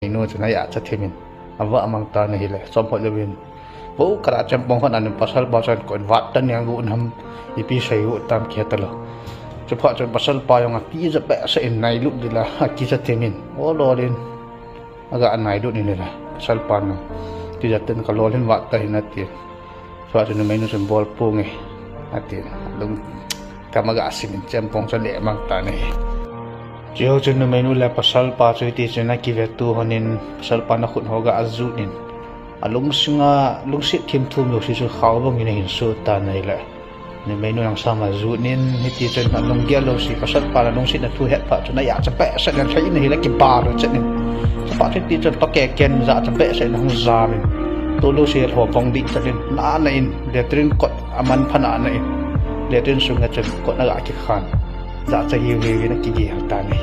Inu cenaya cetimin awa amang tanah hile sompok lewin bu kara cempong kan anu pasal basan kon watan yang gu nam ipi sayu tam kiatalo cepat pasal payong aki jape sein nai lu dila aki cetimin ololin aga anai du ni lah pasal panu tijaten kalolin watai nati suatu menu sembol pungi ati lung kamaga asin cempong sale amang tanah Jauh jenuh menu la pasal pa suiti jena kivetu honin pasal pa nakut hoga azunin alung singa lungsit kim tum yo sisu khawbang ina hinsu tanay la ni menu yang sama zunin hiti jen alung gelo si pasal pa lungsit na tu het pa jena ya cepe sa dan sai ina hila ki bar jenin cepat hiti jen pakeken za cepe sa ina hung zamin tulu si ho pong di jenin na anain letrin kot aman pana anain letrin sunga jen kot naga ki khan Dạ cho yêu người nó kia tàn này